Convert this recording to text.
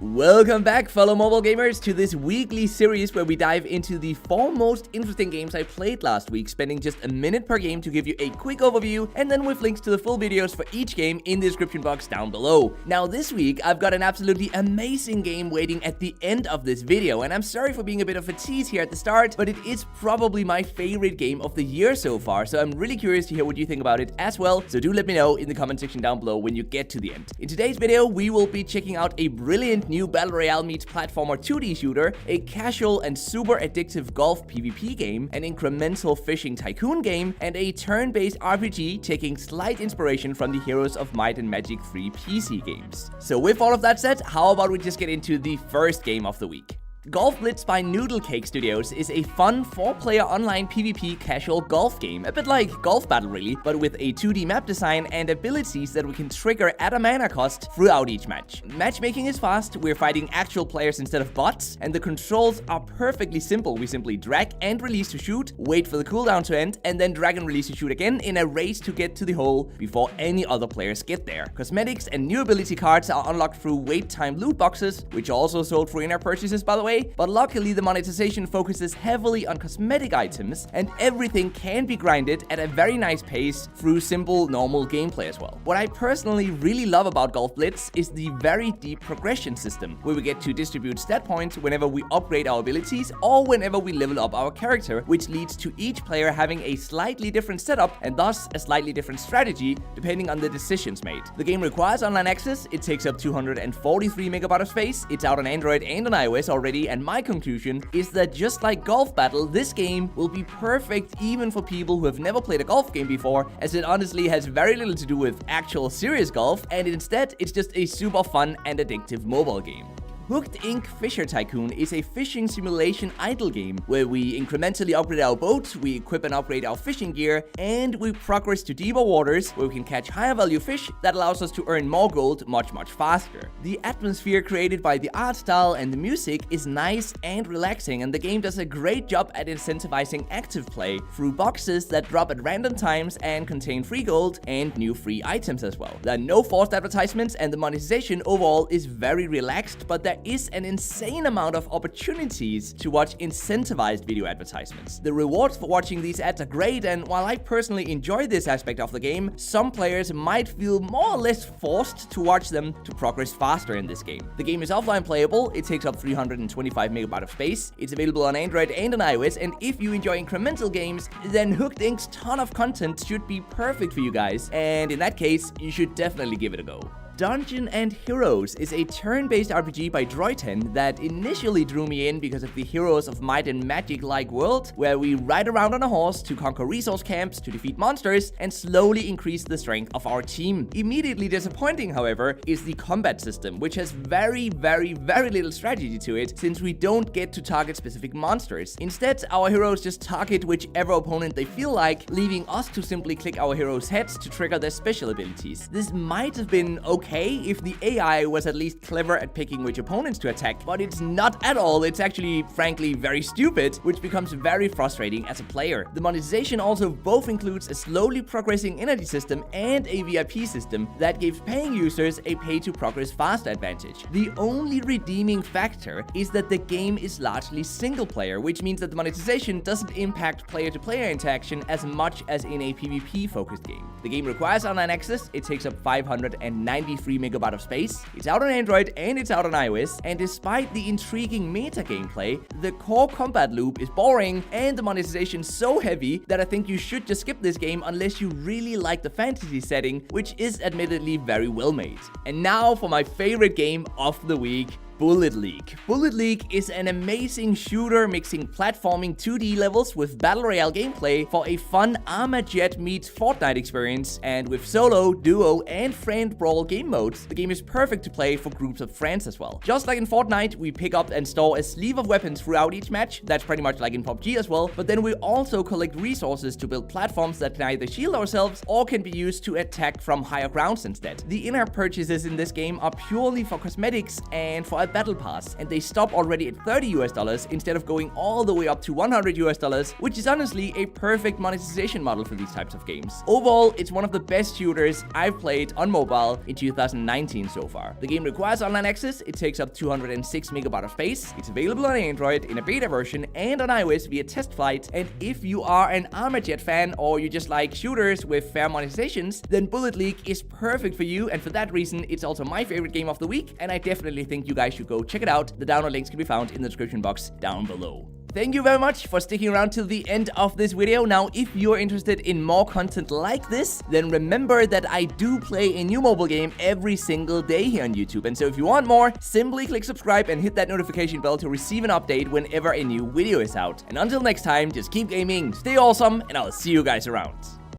Welcome back, fellow mobile gamers, to this weekly series where we dive into the 4 most interesting games I played last week, spending just a minute per game to give you a quick overview, and then with links to the full videos for each game in the description box down below. Now this week, I've got an absolutely amazing game waiting at the end of this video, and I'm sorry for being a bit of a tease here at the start, but it is probably my favorite game of the year so far, so I'm really curious to hear what you think about it as well, so do let me know in the comment section down below when you get to the end. In today's video, we will be checking out a brilliant new battle royale-meets-platformer 2D shooter, a casual and super addictive golf PvP game, an incremental fishing tycoon game, and a turn-based RPG taking slight inspiration from the Heroes of Might and Magic 3 PC games. So with all of that said, how about we just get into the first game of the week? Golf Blitz by Noodle Cake Studios is a fun 4-player online PvP casual golf game, a bit like Golf Battle really, but with a 2D map design and abilities that we can trigger at a mana cost throughout each match. Matchmaking is fast, we're fighting actual players instead of bots, and the controls are perfectly simple. We simply drag and release to shoot, wait for the cooldown to end, and then drag and release to shoot again in a race to get to the hole before any other players get there. Cosmetics and new ability cards are unlocked through wait time loot boxes, which are also sold for in-app purchases by the way. But luckily the monetization focuses heavily on cosmetic items, and everything can be grinded at a very nice pace through simple normal gameplay as well. What I personally really love about Golf Blitz is the very deep progression system, where we get to distribute stat points whenever we upgrade our abilities or whenever we level up our character, which leads to each player having a slightly different setup and thus a slightly different strategy depending on the decisions made. The game requires online access, it takes up 243 MB of space, it's out on Android and on iOS already, and my conclusion is that just like Golf Battle, this game will be perfect even for people who have never played a golf game before, as it honestly has very little to do with actual serious golf, and instead it's just a super fun and addictive mobile game. Hooked Inc. Fisher Tycoon is a fishing simulation idle game where we incrementally upgrade our boat, we equip and upgrade our fishing gear, and we progress to deeper waters where we can catch higher value fish that allows us to earn more gold much faster. The atmosphere created by the art style and the music is nice and relaxing, and the game does a great job at incentivizing active play through boxes that drop at random times and contain free gold and new free items as well. There are no forced advertisements, and the monetization overall is very relaxed, but there is an insane amount of opportunities to watch incentivized video advertisements. The rewards for watching these ads are great, and while I personally enjoy this aspect of the game, some players might feel more or less forced to watch them to progress faster in this game. The game is offline playable, it takes up 325 MB of space, it's available on Android and on iOS, and if you enjoy incremental games, then Hooked Inc.'s ton of content should be perfect for you guys, and in that case, you should definitely give it a go. Dungeon and Heroes is a turn-based RPG by Droid10 that initially drew me in because of the Heroes of Might and Magic-like world, where we ride around on a horse to conquer resource camps, to defeat monsters, and slowly increase the strength of our team. Immediately disappointing, however, is the combat system, which has very little strategy to it, since we don't get to target specific monsters. Instead, our heroes just target whichever opponent they feel like, leaving us to simply click our heroes' heads to trigger their special abilities. This might have been okay if the AI was at least clever at picking which opponents to attack, but it's not at all. It's actually, frankly, very stupid, which becomes very frustrating as a player. The monetization also both includes a slowly progressing energy system and a VIP system that gives paying users a pay-to-progress fast advantage. The only redeeming factor is that the game is largely single-player, which means that the monetization doesn't impact player-to-player interaction as much as in a PvP-focused game. The game requires online access, it takes up 593 MB of space, it's out on Android and it's out on iOS, and despite the intriguing meta gameplay, the core combat loop is boring and the monetization so heavy that I think you should just skip this game unless you really like the fantasy setting, which is admittedly very well made. And now for my favorite game of the week, Bullet League. Bullet League is an amazing shooter mixing platforming 2D levels with battle royale gameplay for a fun Armajet meets Fortnite experience, and with solo, duo, and friend brawl game modes, the game is perfect to play for groups of friends as well. Just like in Fortnite, we pick up and store a sleeve of weapons throughout each match, that's pretty much like in PUBG as well, but then we also collect resources to build platforms that can either shield ourselves or can be used to attack from higher grounds instead. The in-app purchases in this game are purely for cosmetics and for battle pass, and they stop already at $30 instead of going all the way up to $100, which is honestly a perfect monetization model for these types of games. Overall, it's one of the best shooters I've played on mobile in 2019 so far. The game requires online access, it takes up 206 megabytes of space, it's available on Android in a beta version and on iOS via test flight, and if you are an Armored Jet fan or you just like shooters with fair monetizations, then Bullet League is perfect for you, and for that reason, it's also my favorite game of the week, and I definitely think you guys should go check it out. The download links can be found in the description box down below. Thank you very much for sticking around till the end of this video. Now, if you're interested in more content like this, then remember that I do play a new mobile game every single day here on YouTube. And so if you want more, simply click subscribe and hit that notification bell to receive an update whenever a new video is out. And until next time, just keep gaming, stay awesome, and I'll see you guys around.